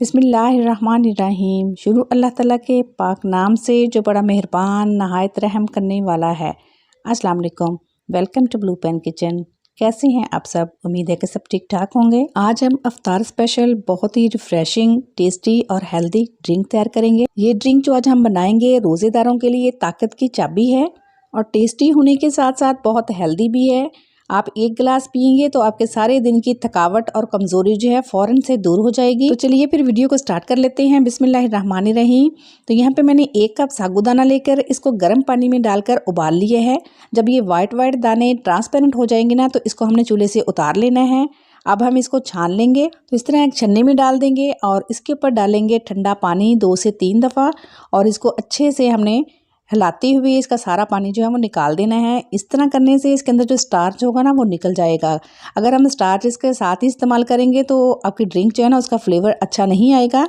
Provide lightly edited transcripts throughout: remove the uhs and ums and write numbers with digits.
बिस्मिल्लाहिर्रहमानिर्रहीम। शुरू अल्लाह ताला के पाक नाम से जो बड़ा मेहरबान नहायत रहम करने वाला है। अस्सलाम वालेकुम, welcome to blue pen kitchen. कैसे हैं आप सब? उम्मीद है कि सब ठीक ठाक होंगे। आज हम अफ्तार स्पेशल बहुत ही रिफ्रेशिंग, टेस्टी और हेल्दी ड्रिंक तैयार करेंगे। ये ड्रिंक जो आज हम बनाएंगे रोज़ेदारों के लिए ताकत की चाबी है और टेस्टी होने के साथ साथ बहुत हेल्दी भी है। आप एक गिलास पियेंगे तो आपके सारे दिन की थकावट और कमज़ोरी जो है फ़ौरन से दूर हो जाएगी। तो चलिए फिर वीडियो को स्टार्ट कर लेते हैं। बिस्मिल्लाहिर्रहमानिर्रहीम। तो यहाँ पे मैंने 1 कप साबूदाना लेकर इसको गर्म पानी में डालकर उबाल लिया है। जब ये वाइट दाने ट्रांसपेरेंट हो जाएंगे ना, तो इसको हमने चूल्हे से उतार लेना है। अब हम इसको छान लेंगे। तो इस तरह एक छन्नी में डाल देंगे और इसके ऊपर डालेंगे ठंडा पानी 2 से 3 दफ़ा और इसको अच्छे से हमने हिलाते हुए इसका सारा पानी जो है वो निकाल देना है। इस तरह करने से इसके अंदर जो स्टार्च होगा ना वो निकल जाएगा। अगर हम स्टार्च इसके साथ ही इस्तेमाल करेंगे तो आपकी ड्रिंक जो है ना उसका फ्लेवर अच्छा नहीं आएगा।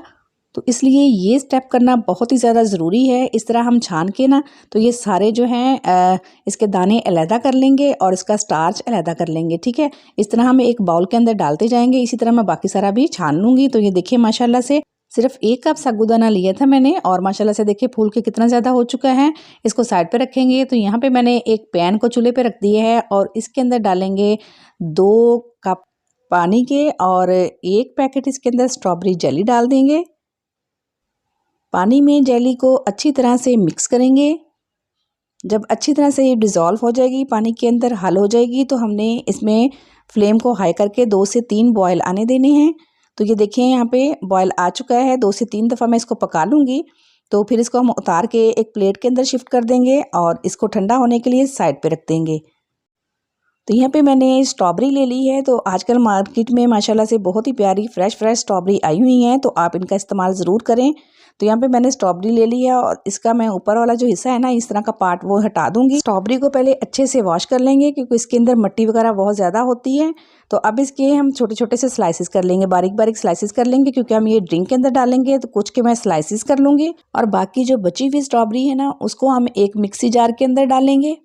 तो इसलिए ये स्टेप करना बहुत ही ज़्यादा ज़रूरी है। इस तरह हम छान के ना तो ये सारे जो हैं इसके दाने अलहदा कर लेंगे और इसका स्टार्च अलहदा कर लेंगे। ठीक है, इस तरह हम एक बाउल के अंदर डालते जाएंगे। इसी तरह मैं बाकी सारा भी छान लूँगी। तो ये देखिए माशाल्लाह से सिर्फ 1 कप साबूदाना लिया था मैंने और माशाल्लाह से देखिए फूल के कितना ज़्यादा हो चुका है। इसको साइड पे रखेंगे। तो यहाँ पे मैंने एक पैन को चूल्हे पे रख दिया है और इसके अंदर डालेंगे 2 कप पानी के और 1 पैकेट इसके अंदर स्ट्रॉबेरी जेली डाल देंगे। पानी में जेली को अच्छी तरह से मिक्स करेंगे। जब अच्छी तरह से ये डिज़ोल्व हो जाएगी, पानी के अंदर हल हो जाएगी, तो हमने इसमें फ्लेम को हाई करके 2 से 3 बॉयल आने देने हैं। तो ये देखिए यहाँ पे बॉयल आ चुका है। 2 से 3 दफ़ा मैं इसको पका लूँगी। तो फिर इसको हम उतार के एक प्लेट के अंदर शिफ्ट कर देंगे और इसको ठंडा होने के लिए साइड पे रख देंगे। तो यहाँ पे मैंने स्ट्रॉबेरी ले ली है। तो आजकल मार्केट में माशाल्लाह से बहुत ही प्यारी फ्रेश स्ट्रॉबेरी आई हुई हैं, तो आप इनका इस्तेमाल ज़रूर करें। तो यहाँ पे मैंने स्ट्रॉबेरी ले ली है और इसका मैं ऊपर वाला जो हिस्सा है ना, इस तरह का पार्ट वो हटा दूंगी। स्ट्रॉबेरी को पहले अच्छे से वॉश कर लेंगे क्योंकि इसके अंदर मिट्टी वगैरह बहुत ज़्यादा होती है। तो अब इसके हम छोटे छोटे से स्लाइसिस कर लेंगे, बारीक बारीक स्लाइसिस कर लेंगे क्योंकि हम ये ड्रिंक के अंदर डालेंगे। तो कुछ के मैं स्लाइसिस कर लूँगी और बाकी जो बची हुई स्ट्रॉबेरी है ना, उसको हम एक मिक्सी जार के अंदर डालेंगे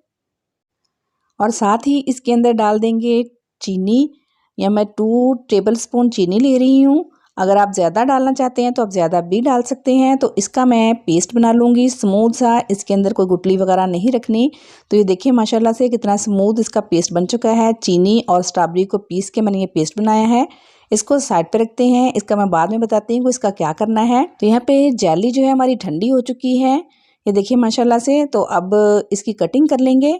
और साथ ही इसके अंदर डाल देंगे चीनी। या मैं 2 टेबल स्पून चीनी ले रही हूँ। अगर आप ज़्यादा डालना चाहते हैं तो आप ज़्यादा भी डाल सकते हैं। तो इसका मैं पेस्ट बना लूँगी स्मूथ सा, इसके अंदर कोई गुठली वगैरह नहीं रखनी। तो ये देखिए माशाल्लाह से कितना स्मूथ इसका पेस्ट बन चुका है। चीनी और स्ट्रॉबेरी को पीस के मैंने ये पेस्ट बनाया है। इसको साइड पे रखते हैं। इसका मैं बाद में बताती हूँ इसका क्या करना है। तो यहाँ पे जेली जो है हमारी ठंडी हो चुकी है, ये देखिए माशाल्लाह से। तो अब इसकी कटिंग कर लेंगे।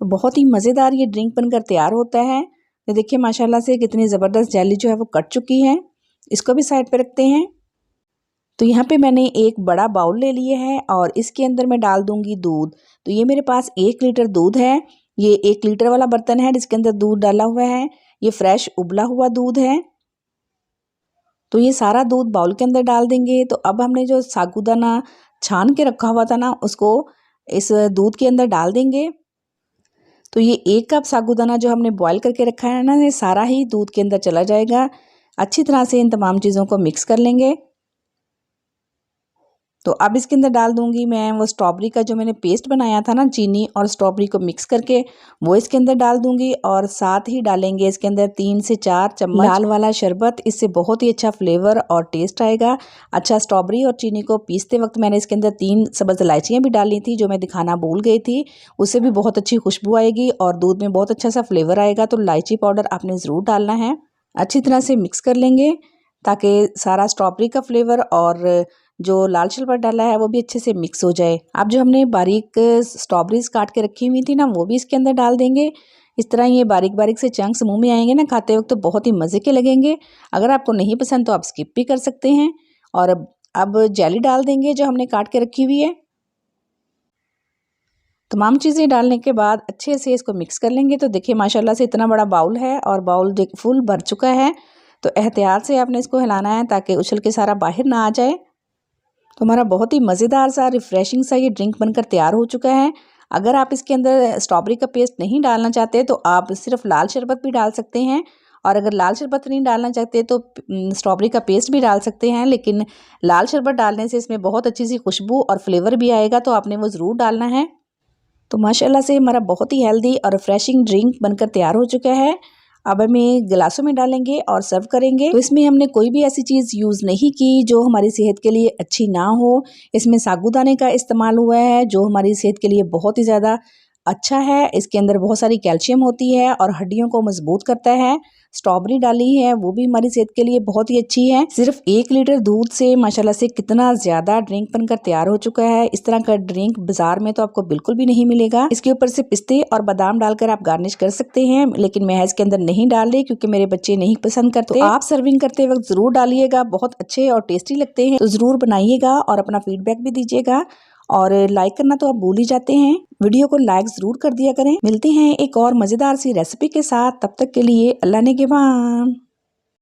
तो बहुत ही मज़ेदार ये ड्रिंक बनकर तैयार होता है। तो देखिए माशाल्लाह से कितनी ज़बरदस्त जेली जो है वो कट चुकी है। इसको भी साइड पे रखते हैं। तो यहाँ पे मैंने एक बड़ा बाउल ले लिया है और इसके अंदर मैं डाल दूँगी दूध। तो ये मेरे पास 1 लीटर दूध है। ये 1 लीटर वाला बर्तन है जिसके अंदर दूध डाला हुआ है। ये फ्रेश उबला हुआ दूध है। तो ये सारा दूध बाउल के अंदर डाल देंगे। तो अब हमने जो साबूदाना छान के रखा हुआ था ना, उसको इस दूध के अंदर डाल देंगे। तो ये 1 कप साबूदाना जो हमने बॉईल करके रखा है ना, ये सारा ही दूध के अंदर चला जाएगा। अच्छी तरह से इन तमाम चीज़ों को मिक्स कर लेंगे। तो अब इसके अंदर डाल दूंगी मैं वो स्ट्रॉबेरी का जो मैंने पेस्ट बनाया था ना, चीनी और स्ट्रॉबेरी को मिक्स करके वो इसके अंदर डाल दूंगी और साथ ही डालेंगे इसके अंदर 3 से 4 चम्मच लाल वाला शरबत। इससे बहुत ही अच्छा फ्लेवर और टेस्ट आएगा। अच्छा, स्ट्रॉबेरी और चीनी को पीसते वक्त मैंने इसके अंदर 3 सब्ज़ इलायचियाँ भी डाली थी जो मैं दिखाना भूल गई थी। उससे भी बहुत अच्छी खुशबू आएगी और दूध में बहुत अच्छा सा फ्लेवर आएगा। तो इलायची पाउडर आपने ज़रूर डालना है। अच्छी तरह से मिक्स कर लेंगे ताकि सारा स्ट्रॉबेरी का फ्लेवर और जो लाल शरबत डाला है वो भी अच्छे से मिक्स हो जाए। अब जो हमने बारीक स्ट्रॉबेरीज काट के रखी हुई थी ना, वो भी इसके अंदर डाल देंगे। इस तरह ये बारीक बारीक से चंक्स मुंह में आएंगे ना खाते वक्त, तो बहुत ही मज़े के लगेंगे। अगर आपको नहीं पसंद तो आप स्किप भी कर सकते हैं। और अब जेली डाल देंगे जो हमने काट के रखी हुई है। तमाम चीज़ें डालने के बाद अच्छे से इसको मिक्स कर लेंगे। तो देखिए माशाल्लाह से इतना बड़ा बाउल है और बाउल फुल भर चुका है। तो एहतियात से आपने इसको हिलाना है ताकि उछल के सारा बाहर ना आ जाए। तो हमारा बहुत ही मज़ेदार सा रिफ़्रेशिंग सा ये ड्रिंक बनकर तैयार हो चुका है। अगर आप इसके अंदर स्ट्रॉबेरी का पेस्ट नहीं डालना चाहते तो आप सिर्फ लाल शरबत भी डाल सकते हैं। और अगर लाल शरबत नहीं डालना चाहते तो स्ट्रॉबेरी का पेस्ट भी डाल सकते हैं। लेकिन लाल शरबत डालने से इसमें बहुत अच्छी सी खुशबू और फ्लेवर भी आएगा, तो आपने वो ज़रूर डालना है। तो माशाल्लाह से हमारा बहुत ही हेल्दी और रिफ़्रेशिंग ड्रिंक बनकर तैयार हो चुका है। अब हम ये गिलासों में डालेंगे और सर्व करेंगे। तो इसमें हमने कोई भी ऐसी चीज़ यूज़ नहीं की जो हमारी सेहत के लिए अच्छी ना हो। इसमें साबूदाने का इस्तेमाल हुआ है जो हमारी सेहत के लिए बहुत ही ज़्यादा अच्छा है। इसके अंदर बहुत सारी कैल्शियम होती है और हड्डियों को मजबूत करता है। स्ट्रॉबेरी डाली है वो भी हमारी सेहत के लिए बहुत ही अच्छी है। सिर्फ 1 लीटर दूध से माशाल्लाह से कितना ज़्यादा ड्रिंक बनकर तैयार हो चुका है। इस तरह का ड्रिंक बाजार में तो आपको बिल्कुल भी नहीं मिलेगा। इसके ऊपर से पिस्ते और बादाम डालकर आप गार्निश कर सकते हैं, लेकिन मैं इसके अंदर नहीं डाल रही क्योंकि मेरे बच्चे नहीं पसंद करते। तो आप सर्विंग करते वक्त जरूर डालिएगा, बहुत अच्छे और टेस्टी लगते हैं। तो जरूर बनाइएगा और अपना फीडबैक भी दीजिएगा। और लाइक करना तो आप भूल ही जाते हैं। वीडियो को लाइक जरूर कर दिया करें। मिलते हैं एक और मजेदार सी रेसिपी के साथ, तब तक के लिए अल्लाह ने के बाद।